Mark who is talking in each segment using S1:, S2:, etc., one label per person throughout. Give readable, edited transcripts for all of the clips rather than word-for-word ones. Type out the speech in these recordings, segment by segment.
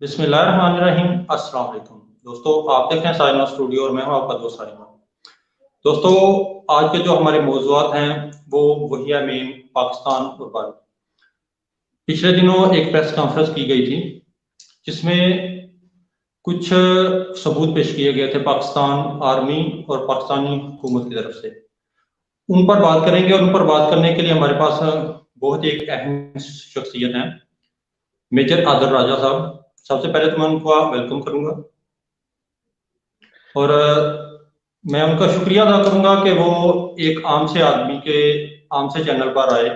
S1: बिस्मिल्लाहिर्रहमानिर्रहीम। अस्सलाम वालेकुम दोस्तों, आप देख रहे हैं साइमा स्टूडियो और मैं हूं आपका दोस्त साइमा। दोस्तों, आज के जो हमारे मौज़ूआत हैं वो वही है मेन पाकिस्तान और भारत। पिछले दिनों एक प्रेस कॉन्फ्रेंस की गई थी जिसमें कुछ सबूत पेश किए गए थे पाकिस्तान आर्मी और पाकिस्तानी हुकूमत की तरफ से। उन पर बात करेंगे और उन पर बात करने के लिए हमारे पास बहुत ही एक अहम शख्सियत है, मेजर आदर राजा साहब। सबसे पहले तो मैं उनको वेलकम करूंगा और मैं उनका शुक्रिया अदा करूंगा कि वो एक आम से आदमी के आम से चैनल पर आए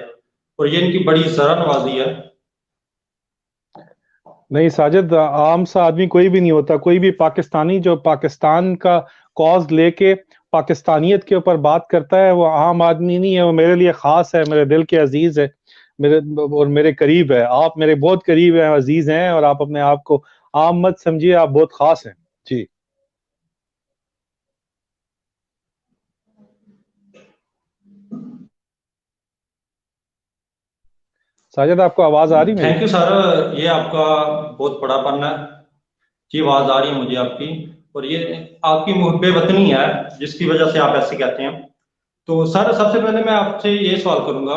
S1: और ये इनकी बड़ी ज़रा नवाजी है।
S2: नहीं साजिद, आम सा आदमी कोई भी नहीं होता। कोई भी पाकिस्तानी जो पाकिस्तान का कॉज लेके पाकिस्तानियत के ऊपर बात करता है वो आम आदमी नहीं है। वो मेरे लिए खास है, मेरे दिल के अजीज है, मेरे और मेरे करीब है। आप मेरे बहुत करीब हैं, अजीज हैं, और आप अपने आप को आम मत समझिए, आप बहुत खास हैं जी। साजिद, आपको आवाज आ रही मेरी?
S1: थैंक यू सर, ये आपका बहुत बड़ापन है। जी, आवाज़ आ रही है मुझे आपकी, और ये आपकी मुहब्बे वतनी है जिसकी वजह से आप ऐसे कहते हैं। तो सर, सबसे पहले मैं आपसे ये सवाल करूंगा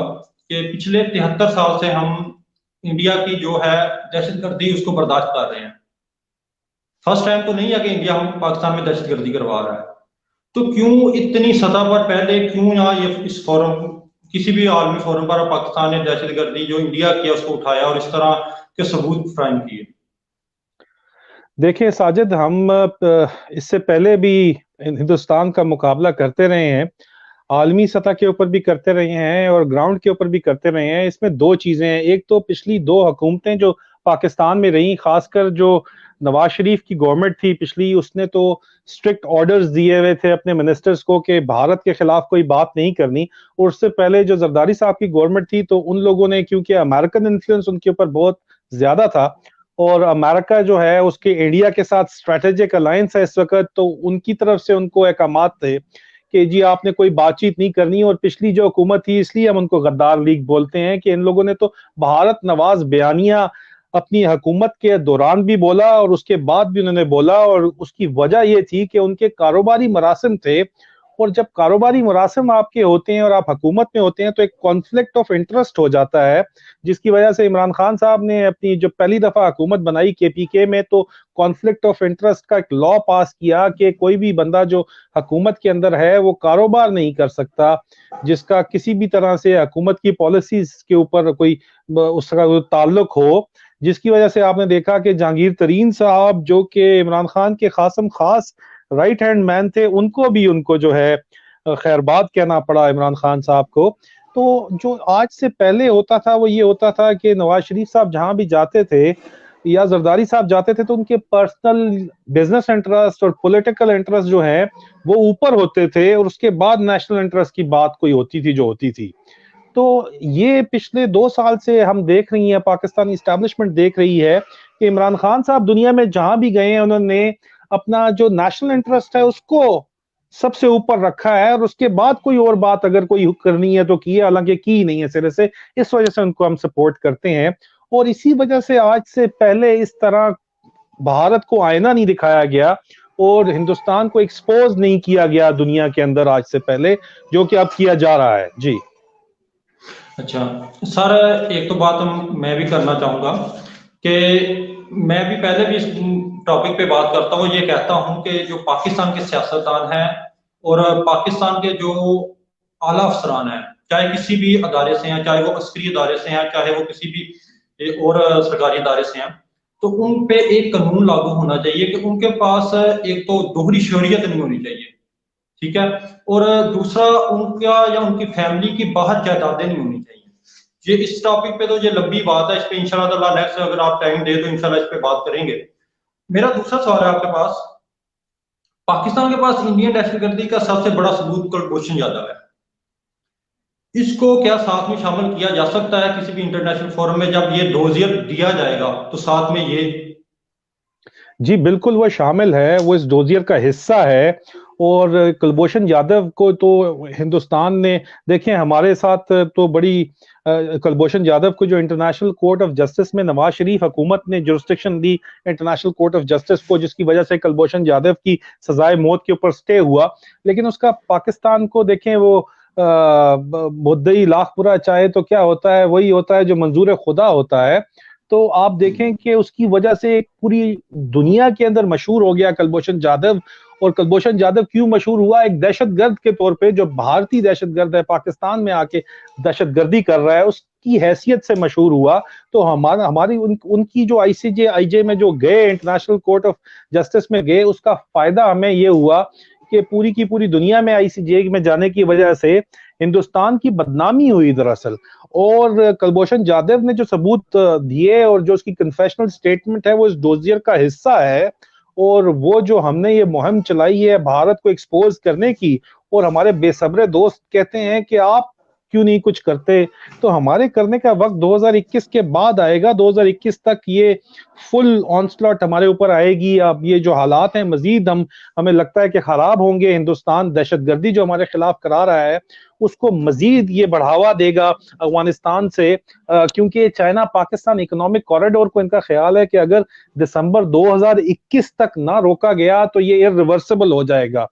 S1: कि पिछले 73 साल से हम इंडिया की जो है दहशतगर्दी उसको बर्दाश्त कर रहे हैं। फर्स्ट टाइम तो नहीं है कि इंडिया हम पाकिस्तान में दहशतगर्दी करवा रहा है। तो क्यों इतनी सतह पर पहले क्यों यहाँ ये इस फोरम, किसी भी आलमी फोरम पर पाकिस्तान ने दहशतगर्दी जो इंडिया की है उसको उठाया और इस तरह के सबूत फ्राहम किए?
S2: देखिए साजिद, हम इससे पहले भी हिंदुस्तान का मुकाबला करते रहे हैं, आलमी सतह के ऊपर भी करते रहे हैं और ग्राउंड के ऊपर भी करते रहे हैं। इसमें दो चीजें हैं। एक तो पिछली दो हुकूमतें जो पाकिस्तान में रही, खासकर जो नवाज शरीफ की गवर्नमेंट थी पिछली, उसने तो स्ट्रिक्ट ऑर्डर्स दिए हुए थे अपने मिनिस्टर्स को कि भारत के खिलाफ कोई बात नहीं करनी। और उससे पहले जो जरदारी साहब की गवर्नमेंट थी, तो उन लोगों ने, क्योंकि अमेरिकन इन्फ्लुएंस उनके ऊपर बहुत ज्यादा था और अमेरिका जो है उसके इंडिया के साथ स्ट्रेटेजिक अलायंस है इस वक्त, तो उनकी तरफ से उनको अहकामात थे कि जी आपने कोई बातचीत नहीं करनी। और पिछली जो हुकूमत थी, इसलिए हम उनको गद्दार लीग बोलते हैं कि इन लोगों ने तो भारत नवाज बयानिया अपनी हुकूमत के दौरान भी बोला और उसके बाद भी उन्होंने बोला, और उसकी वजह यह थी कि उनके कारोबारी मरासिम थे। और जब कारोबारी मरासिम आपके होते हैं और आप हुकूमत में होते हैं तो एक कॉन्फ्लिक्ट ऑफ इंटरेस्ट हो जाता है, जिसकी वजह से इमरान खान साहब ने अपनी जो पहली दफा हुकूमत बनाई केपीके में, तो कॉन्फ्लिक्ट ऑफ इंटरेस्ट का एक लॉ पास किया कि कोई भी बंदा जो हुकूमत के अंदर है वो कारोबार नहीं कर सकता जिसका किसी भी तरह से हुकूमत की पॉलिसीज के ऊपर कोई उसका कोई ताल्लुक हो। जिसकी वजह से आपने देखा कि जहांगीर तरीन साहब, जो कि इमरान खान के खासम खास राइट हैंड मैन थे, उनको जो है खैरबाद कहना पड़ा इमरान खान साहब को। तो जो आज से पहले होता था वो ये होता था कि नवाज शरीफ साहब जहां भी जाते थे या जरदारी साहब जाते थे, तो उनके पर्सनल बिजनेस इंटरेस्ट और पॉलिटिकल इंटरेस्ट जो है वो ऊपर होते थे, और उसके बाद नेशनल इंटरेस्ट की बात कोई होती थी जो होती थी। तो ये पिछले 2 साल से हम देख रही हैं, पाकिस्तानी इस्टेब्लिशमेंट देख रही है कि इमरान खान साहब दुनिया में जहां भी गए हैं उन्होंने अपना जो नेशनल इंटरेस्ट है उसको सबसे ऊपर रखा है, और उसके बाद कोई और बात अगर कोई करनी है तो की है, हालांकि की नहीं है सिरे से। इस वजह से उनको हम सपोर्ट करते हैं, और इसी वजह से आज से पहले इस तरह भारत को आईना नहीं दिखाया गया और हिंदुस्तान को एक्सपोज नहीं किया गया दुनिया के अंदर आज से पहले, जो कि अब किया जा रहा है जी।
S1: अच्छा सर, एक तो बात मैं भी करना चाहूँगा कि मैं भी पहले भी इस टॉपिक पे बात करता हूँ, ये कहता हूँ कि जो पाकिस्तान के सियासतदान हैं और पाकिस्तान के जो आला अफसरान हैं, चाहे किसी भी अदारे से हैं, चाहे वो अस्करी अदारे से हैं, चाहे वो किसी भी और सरकारी अदारे से हैं, तो उन पे एक कानून लागू होना चाहिए कि उनके पास एक तो दोहरी शोहरियत नहीं होनी चाहिए, ठीक है, और दूसरा उनका या उनकी फैमिली की बाहर जायदादें नहीं होनी चाहिए। ये इस टॉपिक पे तो ये लंबी बात है, इस पे इंशाल्लाह नेक्स्ट अगर आप टाइम दे तो इंशाल्लाह इस पे बात करेंगे। मेरा दूसरा सवाल है आपके पास, पाकिस्तान के पास इंडियन दहशतगर्दी का सबसे बड़ा सबूत कुलभूषण यादव है। इसको क्या साथ में शामिल किया जा सकता है किसी भी इंटरनेशनल फोरम में? जब ये डोजियर दिया जाएगा तो साथ में ये?
S2: जी बिल्कुल, वो शामिल है, वो इस डोजियर का हिस्सा है। और कुलभूषण यादव को तो हिंदुस्तान ने, देखें हमारे साथ तो बड़ी कुलभूषण यादव को जो इंटरनेशनल कोर्ट ऑफ जस्टिस में नवाज शरीफ हुकूमत ने jurisdiction the international court of justice को, जिसकी वजह से कुलभूषण यादव की सजाए मौत के ऊपर स्टे हुआ, लेकिन उसका पाकिस्तान को देखें, वो मुद्दई लाख बुरा चाहे तो क्या होता है, वही होता है जो मंजूर खुदा होता है। तो आप देखें कि उसकी वजह से पूरी दुनिया के अंदर मशहूर हो गया कुलभूषण यादव। और कुलभूषण यादव क्यों मशहूर हुआ? एक दहशतगर्द के तौर पे, जो भारतीय दहशतगर्द है, पाकिस्तान में आके दहशतगर्दी कर रहा है, उसकी हैसियत से मशहूर हुआ। तो हमारी उनकी जो आईसीजे आईजे में जो गए, इंटरनेशनल कोर्ट ऑफ जस्टिस में गए, उसका फायदा हमें ये हुआ कि पूरी की पूरी दुनिया में आईसीजे में जाने की वजह से हिंदुस्तान की बदनामी हुई दरअसल। और कुलभूषण यादव ने जो सबूत दिए और जो उसकी कन्फेशनल स्टेटमेंट है, वो इस डोजियर का हिस्सा है। और वो जो हमने ये मुहिम चलाई है भारत को एक्सपोज करने की, और हमारे बेसब्रे दोस्त कहते हैं कि आप क्यों नहीं कुछ करते, तो हमारे करने का वक्त 2021 के बाद आएगा। 2021 तक ये फुल ऑनस्लॉट हमारे ऊपर आएगी। अब ये जो हालात हैं मजीद हमें लगता है कि खराब होंगे। हिंदुस्तान दहशतगर्दी जो हमारे खिलाफ करा रहा है, उसको मजीद ये बढ़ावा देगा अफगानिस्तान से, क्योंकि चाइना पाकिस्तान इकोनॉमिक कॉरिडोर को इनका ख्याल है कि अगर दिसंबर 2021 तक ना रोका गया तो ये इरिवर्सिबल हो जाएगा।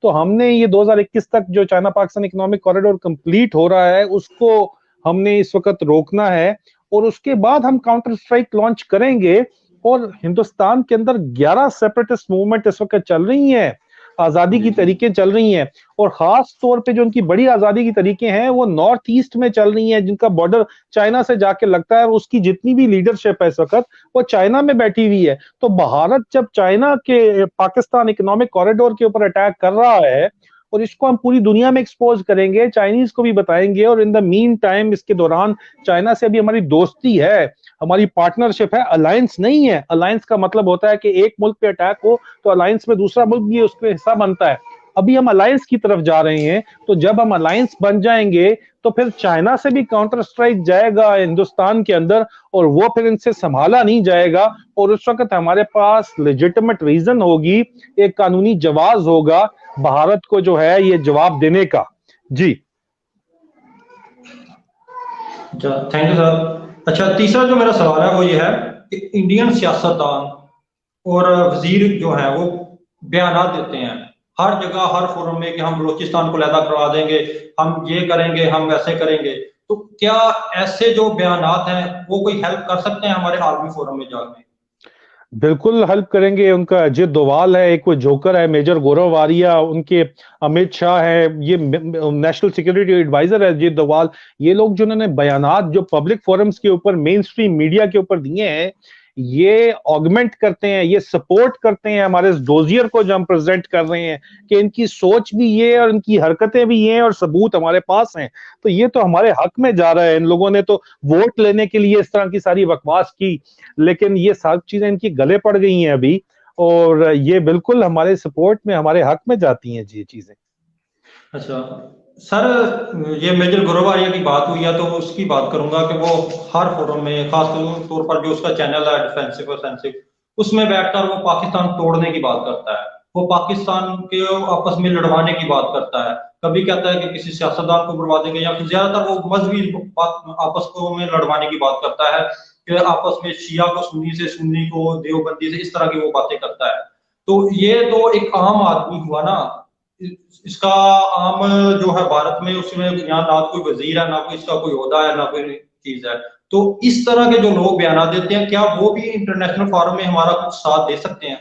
S2: तो हमने ये 2021 तक जो China Pakistan economic corridor complete हो रहा है, उसको हमने इस वक्त रोकना है। और उसके बाद हम काउंटर स्ट्राइक लॉन्च करेंगे। और हिंदुस्तान के अंदर 11 सेपरेटिस्ट मूवमेंट इस वक्त चल रही हैं, आजादी की तरीकें चल रही हैं। और खास तौर पे जो उनकी बड़ी आजादी की तरीकें हैं, वो नॉर्थ ईस्ट में चल रही हैं, जिनका बॉर्डर चाइना से जाके लगता है। और उसकी जितनी भी लीडरशिप है इस वक्त, वो चाइना में बैठी हुई है। तो भारत जब चाइना के पाकिस्तान इकोनॉमिक कॉरिडोर के ऊपर अटैक कर रहा है, और इसको हम पूरी दुनिया में एक्सपोज करेंगे, चाइनीज को भी बताएंगे। और इन द मीन टाइम, इसके दौरान चाइना से अभी हमारी दोस्ती है, हमारी पार्टनरशिप है, अलायंस नहीं है। अलायंस का मतलब होता है कि एक मुल्क पे अटैक हो तो अलायंस में दूसरा मुल्क भी उसके हिस्सा बनता है। अभी हम अलायंस की तरफ जा रहे हैं। तो जब हम अलायंस बन जाएंगे तो फिर चाइना से भी काउंटर स्ट्राइक जाएगा हिंदुस्तान के अंदर, और वो फिर इनसे संभाला नहीं जाएगा। और उस वक्त हमारे पास लेजिटिमेट रीजन होगी, एक कानूनी जवाब होगा भारत को जो है ये जवाब देने का। जी
S1: थैंक यू सर। अच्छा, तीसरा जो मेरा सवाल है वो ये है कि इंडियन सियासतदान और वजीर जो है वो बयान देते हैं हर जगह हर फोरम में कि हम बलूचिस्तान को अलहदा करवा देंगे, हम ये करेंगे, हम वैसे करेंगे। तो क्या ऐसे जो बयान हैं वो कोई हेल्प कर सकते हैं हमारे आर्मी फोरम में जाके?
S2: बिल्कुल हेल्प करेंगे। उनका अजित डोभाल है, एक वो जोकर है मेजर गौरव आर्या, उनके अमित शाह है, ये नेशनल सिक्योरिटी एडवाइजर है अजित डोभाल। ये लोग जिन्होंने बयानात जो पब्लिक फोरम्स के ऊपर, मेन स्ट्रीम मीडिया के ऊपर दिए हैं, ये ऑगमेंट करते हैं, ये सपोर्ट करते हैं हमारे इस डोजियर को जो हम प्रेजेंट कर रहे हैं, कि इनकी सोच भी ये और इनकी हरकतें भी ये और सबूत हमारे पास हैं। तो ये तो हमारे हक में जा रहा है। इन लोगों ने तो वोट लेने के लिए इस तरह की सारी बकवास की, लेकिन ये सब चीजें इनकी गले पड़ गई हैं अभी, और ये बिल्कुल हमारे सपोर्ट में, हमारे हक में जाती हैं जी ये चीजें।
S1: अच्छा सर, ये मेजर गुरुवारिया की बात हुई है तो उसकी बात करूंगा कि वो हर फोरम में, खास तौर पर जो उसका चैनल है डिफेंसिव ऑफेंसिव, उसमें बैठकर वो पाकिस्तान तोड़ने की बात करता है, वो पाकिस्तान के आपस में लड़वाने की बात करता है। कभी कहता है कि किसी सियासतदान को बर्बाद देंगे, या फिर ज्यादातर वो मजहबी आपस को में लड़वाने की बात करता है कि आपस में शिया को सुन्नी से, सुन्नी को देवबंदी से, इस तरह की वो बातें करता है। तो ये तो एक आम आदमी हुआ ना, इसका आम जो है भारत में, उसमें यहाँ ना कोई वजीर है, ना कोई इसका कोई ओहदा है, ना कोई चीज है। तो इस तरह के जो लोग बयान देते हैं, क्या वो भी इंटरनेशनल फोरम में हमारा कुछ साथ दे सकते हैं?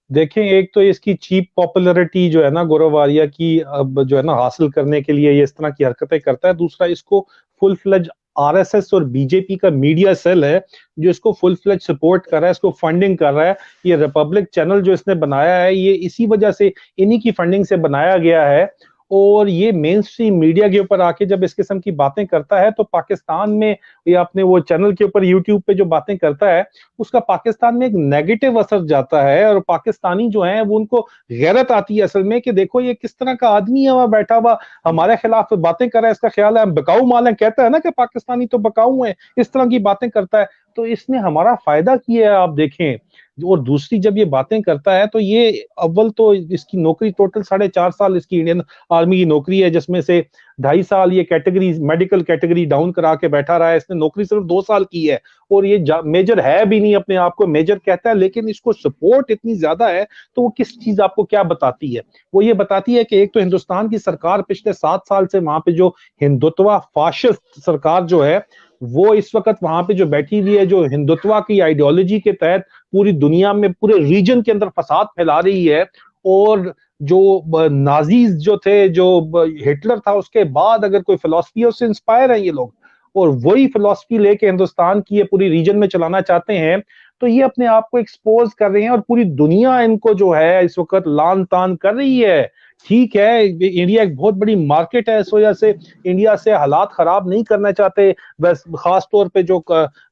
S2: देखें, एक तो इसकी चीप पॉपुलैरिटी जो है ना गौरव आर्या की, अब जो है ना हासिल करने के लिए ये इस तरह की हरकतें करता है। दूसरा, इसको फुल फ्लेज आरएसएस और बीजेपी का मीडिया सेल है जो इसको फुल फ्लेज सपोर्ट कर रहा है, इसको फंडिंग कर रहा है। ये रिपब्लिक चैनल जो इसने बनाया है, ये इसी वजह से, इन्हीं की फंडिंग से बनाया गया है। और ये मेन स्ट्रीम मीडिया के ऊपर आके जब इस किस्म की बातें करता है, तो पाकिस्तान में, ये अपने वो चैनल के ऊपर यूट्यूब पे जो बातें करता है, उसका पाकिस्तान में एक नेगेटिव असर जाता है। और पाकिस्तानी जो है वो, उनको गैरत आती है असल में कि देखो ये किस तरह का आदमी है, वहां बैठा हुआ हमारे खिलाफ बातें कर रहा है। इसका ख्याल है हम बकाऊ माल है, कहता है ना कि पाकिस्तानी तो बकाऊ है, इस तरह की बातें करता है। तो इसने हमारा फायदा किया है, आप देखें। और दूसरी जब ये बातें करता है तो ये अव्वल तो इसकी नौकरी टोटल 4.5 साल इसकी इंडियन आर्मी की नौकरी है, जिसमें से 2.5 साल ये कैटेगरी मेडिकल कैटेगरी डाउन करा के बैठा रहा है। इसने नौकरी सिर्फ 2 साल की है और ये मेजर है भी नहीं, अपने आप को मेजर कहता है, लेकिन इसको सपोर्ट इतनी ज्यादा है। तो वो किस चीज आपको क्या बताती है? वो ये बताती है कि एक तो हिंदुस्तान की सरकार पिछले 7 साल से वहां पे जो हिंदुत्व फाशिस्ट सरकार जो है वो इस वक्त वहां पे जो बैठी हुई है, जो हिंदुत्व की आइडियोलॉजी के तहत पूरी दुनिया में पूरे रीजन के अंदर फसाद फैला रही है। और जो नाजीज जो थे, जो हिटलर था, उसके बाद अगर कोई फिलॉसफी है उससे इंस्पायर है ये लोग, और वही फिलॉसफी लेके हिंदुस्तान की ये पूरी रीजन में चलाना चाहते हैं। तो ये अपने आप को एक्सपोज कर रहे हैं और पूरी दुनिया इनको जो है इस वक्त लान तान कर रही है। ठीक है, इंडिया एक बहुत बड़ी मार्केट है, इस वजह से इंडिया से हालात खराब नहीं करना चाहते, बस खास तौर पे जो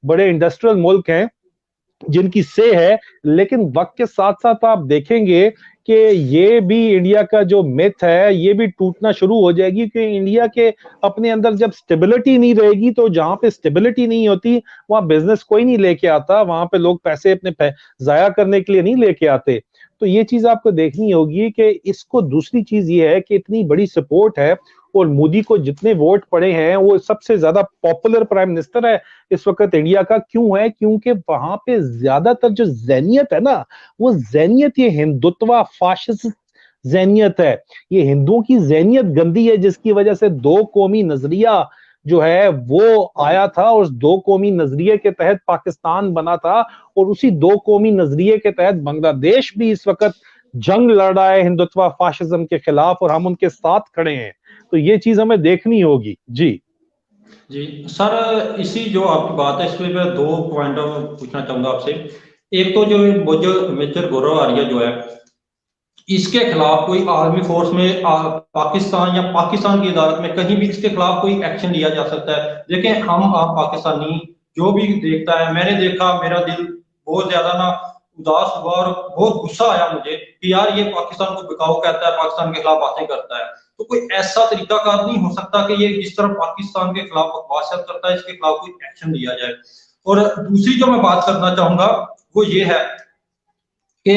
S2: बड़े इंडस्ट्रियल मुल्क हैं जिनकी से है। लेकिन वक्त के साथ साथ आप देखेंगे कि ये भी इंडिया का जो मिथ है ये भी टूटना शुरू हो जाएगी, क्योंकि इंडिया के अपने अंदर जब स्टेबिलिटी नहीं रहेगी, तो जहां पे स्टेबिलिटी नहीं होती वहां बिजनेस कोई नहीं लेके आता, वहां पे लोग पैसे अपने जाया करने के लिए नहीं लेके आते। तो ये चीज आपको देखनी होगी कि इसको दूसरी चीज ये है कि इतनी बड़ी सपोर्ट है और मोदी को जितने वोट पड़े हैं वो सबसे ज्यादा पॉपुलर प्राइम मिनिस्टर है इस वक्त इंडिया का। क्यों है? क्योंकि वहां पे ज्यादातर जो जैनियत है ना, वो जैनियत ये हिंदुत्व फाशिस्ट जैनियत है। ये हिंदुओं की जैनियत गंदी है, जिसकी वजह से दो कौमी नजरिया जो है वो आया था, और उस दो कौमी नजरिए के तहत पाकिस्तान बना था, और उसी दो कौमी नजरिए के तहत बांग्लादेश भी इस वक्त जंग लड़ रहा है हिंदुत्व फाशिज्म के खिलाफ, और हम उनके साथ खड़े हैं। तो ये चीज हमें देखनी होगी। जी
S1: जी सर, इसी जो आपकी बात है इस पे मैं दो पॉइंट पूछना चाहूंगा आपसे। एक तो जो वो जो मेजर गौरव आर्या जो है, इसके खिलाफ कोई आर्मी फोर्स में पाकिस्तान या पाकिस्तान की अदालत में कहीं भी इसके खिलाफ कोई एक्शन लिया जा सकता है? देखें, हम आप पाकिस्तानी जो भी देखता है, मैंने देखा, मेरा दिल बहुत ज्यादा ना उदास हुआ और बहुत गुस्सा आया मुझे कि यार ये पाकिस्तान को बिकाऊ कहता है, पाकिस्तान के खिलाफ बातें करता है। तो कोई ऐसा तरीकाकार नहीं हो सकता कि ये जिस तरह पाकिस्तान के खिलाफ बकवासियत करता है इसके खिलाफ कोई एक्शन लिया जाए? और दूसरी जो मैं बात करना चाहूंगा वो ये है कि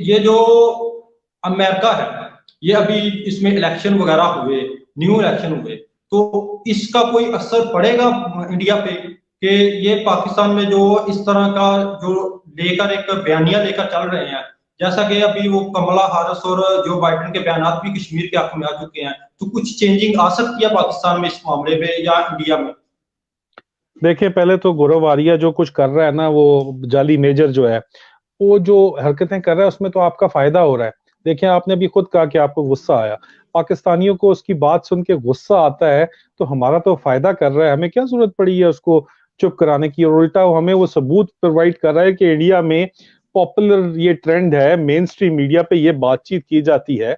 S1: ये जो अमेरिका है, ये अभी इसमें इलेक्शन वगैरह हुए, न्यू इलेक्शन हुए, तो इसका कोई असर पड़ेगा इंडिया पे कि ये पाकिस्तान में जो इस तरह का जो लेकर एक बयानिया लेकर चल रहे हैं, जैसा कि अभी वो कमला हारिस और जो बाइडेन के बयान भी कश्मीर के हक में आ चुके हैं, तो कुछ चेंजिंग आ सकती है पाकिस्तान में इस मामले में या इंडिया में?
S2: देखिए, पहले तो गौरव आर्या जो कुछ कर रहा है ना, वो जाली मेजर जो है, वो जो हरकतें कर रहा है उसमें तो आपका फायदा हो रहा है। देखिए, आपने अभी खुद कहा कि आपको गुस्सा आया, पाकिस्तानियों को उसकी बात सुन के गुस्सा आता है, तो हमारा तो फायदा कर रहा है। हमें क्या जरूरत पड़ी है उसको चुप कराने की? और उल्टा वो हमें वो सबूत प्रोवाइड कर रहा है कि इंडिया में पॉपुलर ये ट्रेंड है, मेन स्ट्रीम मीडिया पे ये बातचीत की जाती है।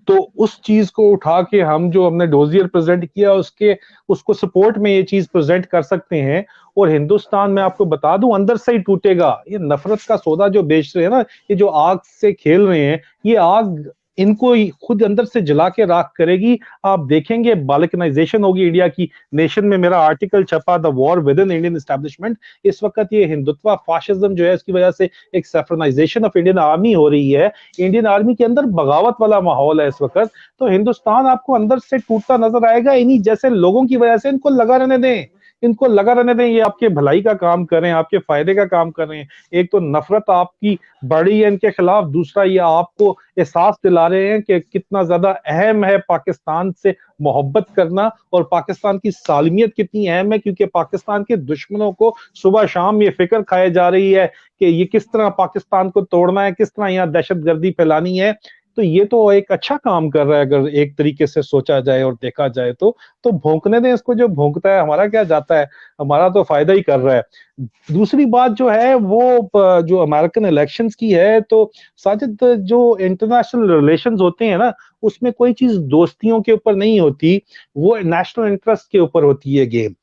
S2: तो उस चीज को उठा के हम जो हमने डोजियर प्रेजेंट किया उसके उसको सपोर्ट में ये चीज प्रेजेंट कर सकते हैं। और हिंदुस्तान में आपको बता दूं अंदर से ही टूटेगा। ये नफरत का सौदा जो बेच रहे हैं ना, ये जो आग से खेल रहे हैं, ये आग इनको ही खुद अंदर से जला के राख करेगी। आप देखेंगे बाल्कनाइजेशन होगी इंडिया की। नेशन में मेरा आर्टिकल छपा, the war with in Indian establishment. इस वक्त ये हिंदुत्व फाशिज्म जो है इसकी वजह से एक सेफ्रनाइजेशन ऑफ इंडियन आर्मी हो रही है। इंडियन आर्मी के अंदर बगावत वाला माहौल है इस वक्त। तो हिंदुस्तान आपको अंदर से टूटता नजर आएगा। इन्हीं जैसे लोगों की वजह से इनको लगा रहने दें, इनको लगा रहने दें। ये आपके भलाई का काम कर रहे हैं, आपके फायदे का काम कर रहे हैं। एक तो नफरत आपकी बढ़ी है इनके खिलाफ, दूसरा ये आपको एहसास दिला रहे हैं कि कितना ज्यादा अहम है पाकिस्तान से मोहब्बत करना, और पाकिस्तान की सालमियत कितनी अहम है, क्योंकि पाकिस्तान के दुश्मनों को सुबह शाम ये फिक्र खाई जा रही है कि ये किस तरह पाकिस्तान को तोड़ना है, किस तरह यहाँ दहशतगर्दी फैलानी है। तो ये तो एक अच्छा काम कर रहा है अगर एक तरीके से सोचा जाए और देखा जाए तो भौंकने दें इसको, जो भौंकता है, हमारा क्या जाता है, हमारा तो फायदा ही कर रहा है। दूसरी बात जो है वो जो अमेरिकन इलेक्शंस की है, तो साजिद जो इंटरनेशनल रिलेशंस होते हैं ना, उसमें कोई चीज दोस्तियों के ऊपर नहीं होती, वो नेशनल इंटरेस्ट के ऊपर होती है गेम।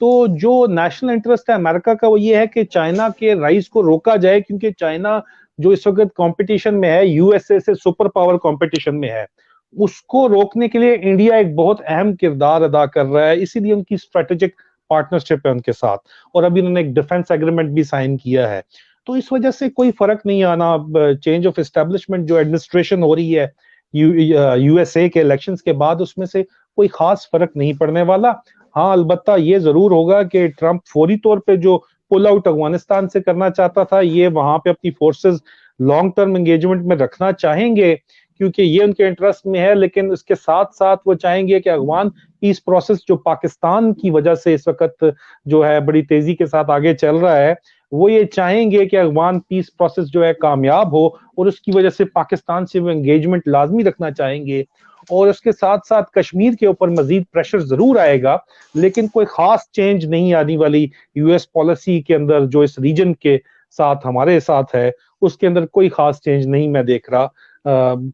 S2: तो जो नेशनल इंटरेस्ट है अमेरिका का वो ये है कि चाइना के राइज को रोका जाए, क्योंकि चाइना जो इस वक्त कंपटीशन में है, यूएसए से सुपर पावर कंपटीशन में है, उसको रोकने के लिए इंडिया एक बहुत अहम किरदार अदा कर रहा है। इसीलिए उनकी स्ट्रेटेजिक पार्टनरशिप है उनके साथ, और अभी उन्होंने एक डिफेंस एग्रीमेंट भी साइन किया है। तो इस वजह से कोई फर्क नहीं आना, चेंज ऑफ एस्टेब्लिशमेंट जो एडमिनिस्ट्रेशन हो रही है यूएसए के इलेक्शंस के बाद, उसमें से कोई खास फर्क नहीं पड़ने वाला। हाँ, अलबत्ता ये जरूर होगा कि ट्रंप फौरी तौर पे जो पुल आउट अफगानिस्तान से करना चाहता था, ये वहां पे अपनी फोर्सेस लॉन्ग टर्म एंगेजमेंट में रखना चाहेंगे, क्योंकि ये उनके इंटरेस्ट में है। लेकिन उसके साथ साथ वो चाहेंगे कि अफगान पीस प्रोसेस जो पाकिस्तान की वजह से इस वक्त जो है बड़ी तेजी के साथ आगे चल रहा है, वो ये चाहेंगे कि अफगान पीस प्रोसेस जो है कामयाब हो, और उसकी वजह से पाकिस्तान से वो एंगेजमेंट लाजमी रखना चाहेंगे। और उसके साथ साथ कश्मीर के ऊपर मजीद प्रेशर जरूर आएगा, लेकिन कोई खास चेंज नहीं आने वाली यूएस पॉलिसी के अंदर जो इस रीजन के साथ हमारे साथ है, उसके अंदर कोई खास चेंज नहीं मैं देख रहा।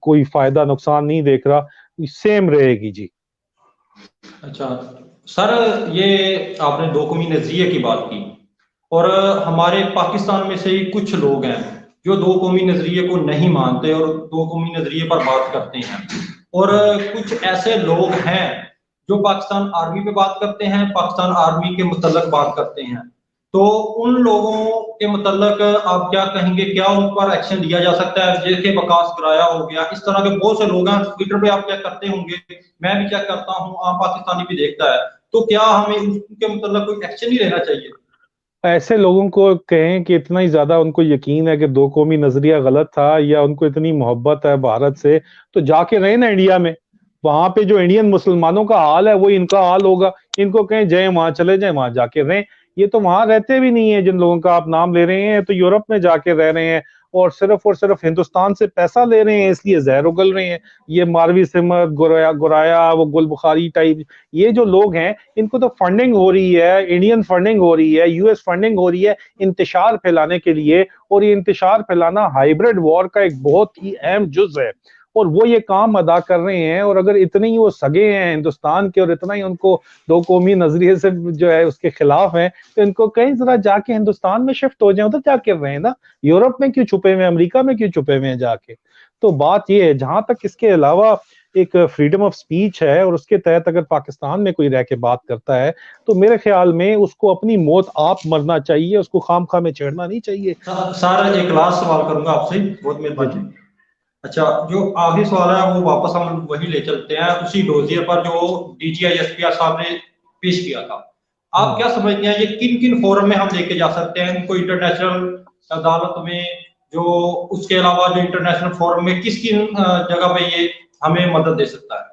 S2: कोई फायदा नुकसान नहीं देख रहा, सेम रहेगी जी।
S1: अच्छा सर, ये आपने दो कौमी नजरिए की बात की, और हमारे पाकिस्तान में से ही कुछ लोग हैं जो दो कौमी नजरिए को नहीं मानते और दो कौमी नजरिए पर बात करते हैं, और कुछ ऐसे लोग हैं जो पाकिस्तान आर्मी पे बात करते हैं, पाकिस्तान आर्मी के मुतल्लक बात करते हैं। तो उन लोगों के मुतल्लक आप क्या कहेंगे, क्या उन पर एक्शन लिया जा सकता है? जैसे वकास कराया हो गया, इस तरह के बहुत से लोग हैं। ट्विटर पे आप चेक करते होंगे, मैं भी चेक करता हूँ, आम पाकिस्तानी भी देखता है। तो क्या हमें उनके मुतल्लक कोई एक्शन नहीं लेना चाहिए?
S2: ऐसे लोगों को कहें कि इतना ही ज्यादा उनको यकीन है कि दो कौमी नजरिया गलत था, या उनको इतनी मोहब्बत है भारत से, तो जाके रहे ना इंडिया में। वहां पे जो इंडियन मुसलमानों का हाल है वो इनका हाल होगा। इनको कहें जाए वहां चले जाए, वहां जाके रहें। ये तो वहां रहते भी नहीं है, जिन लोगों का आप नाम ले रहे हैं, तो यूरोप में जाके रह रहे हैं, और सिर्फ हिंदुस्तान से पैसा ले रहे हैं, इसलिए जहर उगल रहे हैं। ये मारवी सिमत, गुराया गुराया, वो गुल बुखारी टाइप, ये जो लोग हैं, इनको तो फंडिंग हो रही है, इंडियन फंडिंग हो रही है, यूएस फंडिंग हो रही है इंतशार फैलाने के लिए। और ये इंतशार फैलाना हाइब्रिड वॉर का एक बहुत ही अहम जुज है, और वो ये काम अदा कर रहे हैं। और अगर इतने ही वो सगे हैं हिंदुस्तान के, और इतना ही उनको दो कौमी नजरिए से जो है उसके खिलाफ हैं, तो इनको कहीं जरा जाके हिंदुस्तान में शिफ्ट हो जाए, उधर जाके रहे ना। यूरोप में क्यों छुपे हुए हैं, अमेरिका में क्यों छुपे हुए हैं जाके? तो बात ये है, जहां तक इसके अलावा एक फ्रीडम ऑफ स्पीच है, और उसके तहत अगर पाकिस्तान में कोई रह के बात करता है, तो मेरे ख्याल में उसको अपनी मौत आप मरना चाहिए, उसको खामखा में छेड़ना नहीं चाहिए।
S1: सर एक लास्ट सवाल करूंगा आपसे, बहुत
S2: जी जी।
S1: मेहरबानी। अच्छा, जो आखिरी सवाल है वो वापस हम वही ले चलते हैं, उसी डोजियर पर जो डीजीआईएसपीआर साहब ने पेश किया था। आप क्या समझते हैं, ये किन किन फोरम में हम लेके जा सकते हैं इनको? इंटरनेशनल अदालत में, जो उसके अलावा जो इंटरनेशनल फोरम में किस किन जगह पे ये हमें मदद दे सकता है?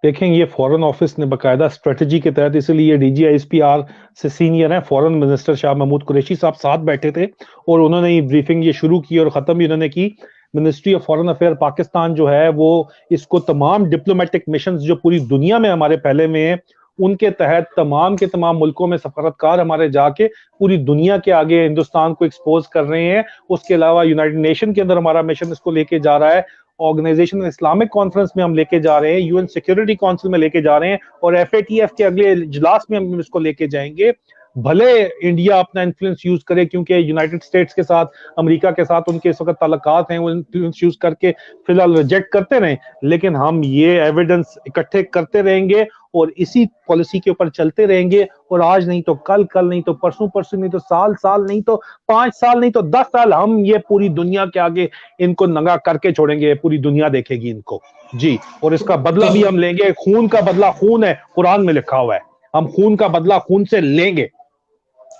S2: देखें, ये फॉरेन ऑफिस ने बकायदा स्ट्रेटजी के तहत, इसलिए डीजीआईएसपीआर से सीनियर है फॉरेन मिनिस्टर शाह महमूद कुरैशी साहब साथ बैठे थे, और उन्होंने ये ब्रीफिंग ये शुरू की और खत्म भी उन्होंने की। Ministry of foreign affair Pakistan जो है वो इसको तमाम डिप्लोमेटिक मिशन जो पूरी दुनिया में हमारे पहले में है, उनके तहत तमाम के तमाम मुल्कों में सफारतकार हमारे जाके पूरी दुनिया के आगे हिंदुस्तान को एक्सपोज कर रहे हैं। उसके अलावा यूनाइटेड नेशन के अंदर हमारा मिशन इसको लेके जा रहा है, ऑर्गेनाइजेशन इस्लामिक कॉन्फ्रेंस में हम लेके जा रहे हैं, यूएन सिक्योरिटी काउंसिल में लेके जा रहे हैं, और एफएटीएफ के अगले इजलास में हम इसको लेके जाएंगे। भले इंडिया अपना इन्फ्लुएंस यूज करे, क्योंकि यूनाइटेड स्टेट्स के साथ, अमेरिका के साथ उनके इस वक्त ताल्लुकात हैं, वो इन्फ्लुएंस यूज करके फिलहाल रिजेक्ट करते रहे, लेकिन हम ये एविडेंस इकट्ठे करते रहेंगे और इसी पॉलिसी के ऊपर चलते रहेंगे। और आज नहीं तो कल, कल नहीं तो परसों, परसों नहीं तो साल, साल नहीं तो 5 साल, नहीं तो 10 साल, हम ये पूरी दुनिया के आगे इनको नंगा करके छोड़ेंगे। पूरी दुनिया देखेगी इनको जी, और इसका बदला भी हम लेंगे। खून का बदला खून है, कुरान में लिखा हुआ है, हम खून का बदला खून से लेंगे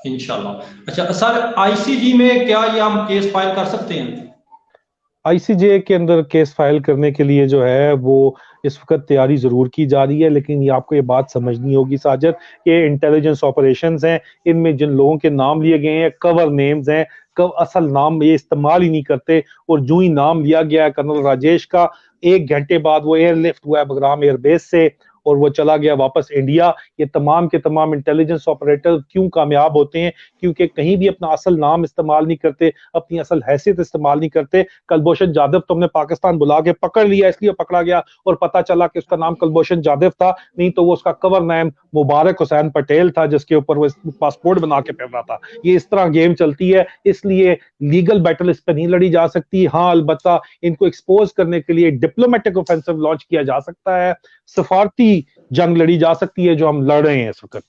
S1: इंशाल्लाह। अच्छा सर, आईसीजी में क्या ये हम केस फाइल कर सकते हैं?
S2: आईसीजे के अंदर केस फाइल करने के लिए जो है वो इस वक्त तैयारी जरूर की जा रही है, लेकिन ये आपको ये बात समझनी होगी साजिद, ये इंटेलिजेंस ऑपरेशंस हैं। इनमें जिन लोगों के नाम लिए गए हैं कवर नेम्स हैं, असल नाम ये इस्तेमाल ही नहीं करते। और जो ही नाम लिया गया है कर्नल राजेश का, 1 घंटे बाद वो एयरलिफ्ट हुआ है बगराम एयरबेस से, और वो चला गया वापस इंडिया। ये तमाम के तमाम इंटेलिजेंस ऑपरेटर क्यों कामयाब होते हैं? क्योंकि कहीं भी अपना असल नाम इस्तेमाल नहीं करते, अपनी असल हैसियत इस्तेमाल नहीं करते। कुलभूषण जाधव तो हमने पाकिस्तान बुला के पकड़ लिया, इसलिए पकड़ा गया और पता चला कि उसका नाम कुलभूषण जाधव था, नहीं तो वो उसका कवर नाम मुबारक हुसैन पटेल था, जिसके ऊपर वो पासपोर्ट बना के फिर रहा था। ये इस तरह गेम चलती है, इसलिए लीगल बैटल इस पर नहीं लड़ी जा सकती। हाँ, अलबत्ता इनको एक्सपोज करने के लिए डिप्लोमेटिक ऑफेंसिव लॉन्च किया जा सकता है, सफारती जंग लड़ी जा सकती है, जो हम लड़ रहे हैं इस वक्त।